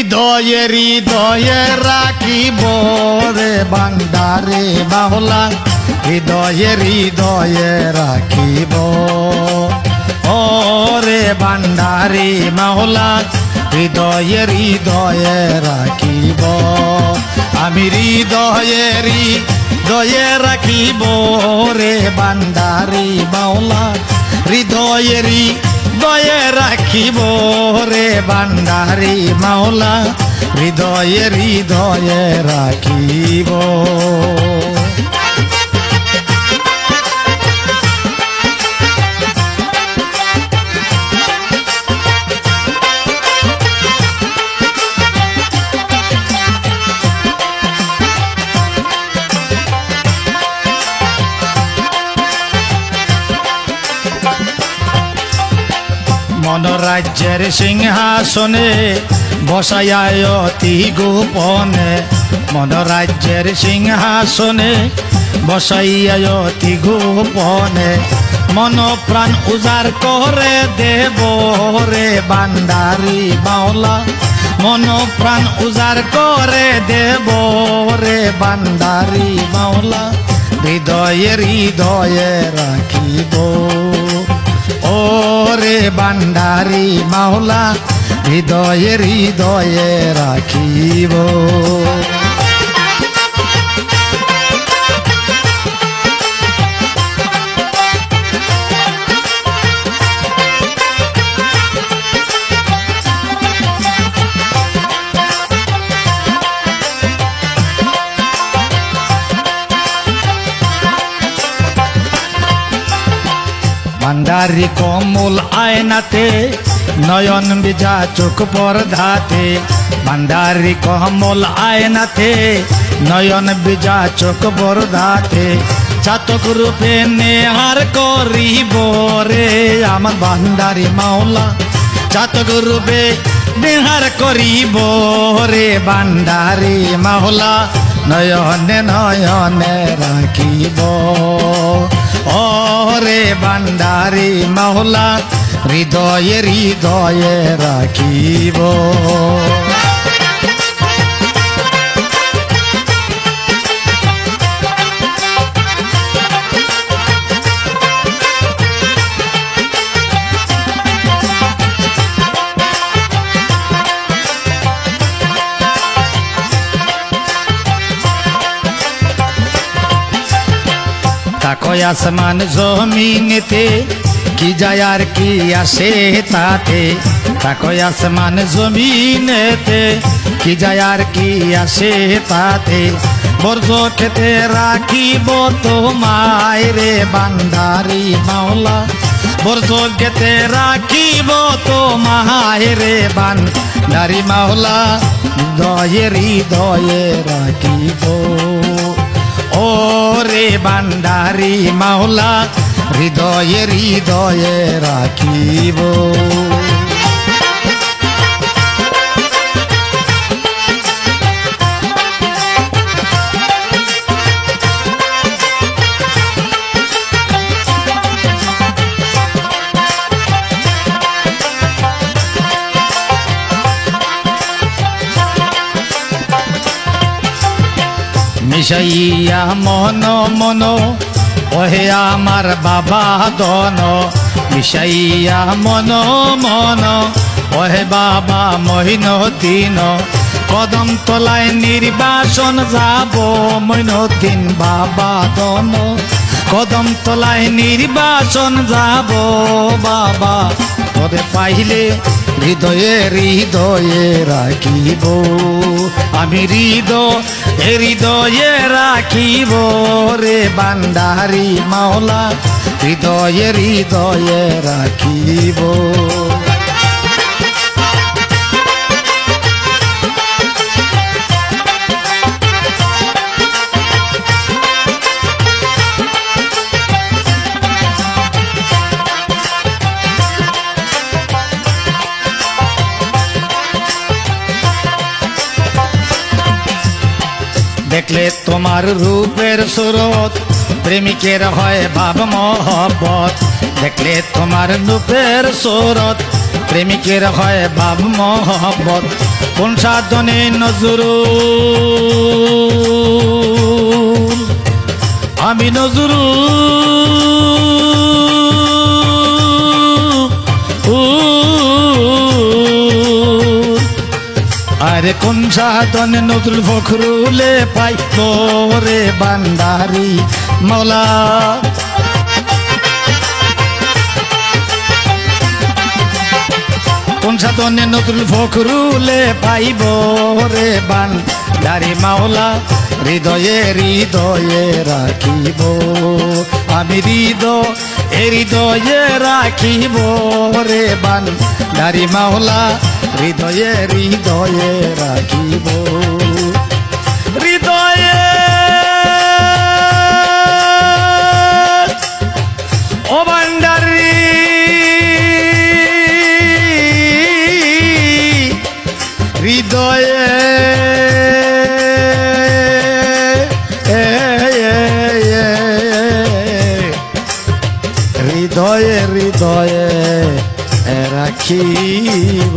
হৃদয়ে হৃদয়ে রাখিব রে ভান্ডারে বাউলা হৃদয়ে হৃদয়ে রাখিব ও রে ভান্ডারে মাওলা হৃদয়ে হৃদয়ে রাখিব আমি হৃদয়ে হৃদয়ে রাখিব রে ভান্ডারে বাউলা হৃদয়ে হৃদয়ে রাখিব রে ভান্ডারে মাওলা হৃদয়ে হৃদয়ে রাখিব মনরাজ্যের সিংহাসনে বসায় অতি গোপনে মনরাজ্যের সিংহাসনে বসাইয়া অতি গোপনে মন প্রাণ উজাড় করে দেব রে ভান্ডারি বাউলা মন প্রাণ উজাড় করে দেব রে ভান্ডারি বাউলা হৃদয়ে হৃদয়ে রাখিব ও রে ভান্ডারি মাওলা হৃদয়ে হৃদয়ে রাখিব ভান্ডারি কমল আয়নাতে নয়ন বিজা চোখ পর্দাতে ভান্ডারি কমল আয়নাতে নয়ন বিজা চোখ পর্দাতে চাতক রূপে নেহার করিব রে আমার ভান্ডারি মাওলা চাতক রূপে নেহার করিব রে ভান্ডারি মাওলা নয়নে নয়নে রাখিব ও রে ভান্ডারি মাওলা হৃদয়ে হৃদয়ে রাখিব তাকয় আসমান জমিনেতে কি যায় আর কি আসে তাতে তাকয় আসমান জমিনেতে কি যায় আর কি আসে তাতে বর্জ খেতে রাখিব তোমায় রে ভান্ডারি মাওলা বর্জ খেতে রাখিব তোমায় রে ভান্ডারি মাওলা হৃদয়ে হৃদয়ে রাখিব ও রে ভান্ডারি মাওলা হৃদয়ে হৃদয়ে রাখিব মিশাইয়া মন মন ওহে আমার বাবা দন মিশাইয়া মন মন ওহে বাবা মহিনদিন কদম তলায় নির্বাসন যাব মহিনদিন বাবা দন কদম তলায় নির্বাসন যাব বাবা তোরে পাইলে হৃদয়ে হৃদয়ে রাখিব আমি হৃদয়ে রাখিব রে ভান্ডারি মাওলা হৃদয়ে হৃদয়ে রাখিব দেখলে তোমার রূপের সুরত প্রেমিকের হয় ভাব মহব্বত দেখলে তোমার রূপের সুরত প্রেমিকের হয় ভাব মহব্বত কোন সাধনে নজরুল আমি নজরুল আরে কোন সাধনে নজরুল ফখরুলে পাই তোরে বান্দারি মৌলা কোন সাধনে নজরুল ফখরুলে পাইব রে বান্দারি মাওলা হৃদয়ে হৃদয়ে রাখিব আমি হৃদয়ে রাখিব রে বান্দারি মাওলা হৃদয়ে হৃদয়ে রাখিব হৃদয়ে ও বান্দারি হৃদয়ে হৃদয়ে হৃদয়ে রাখিব।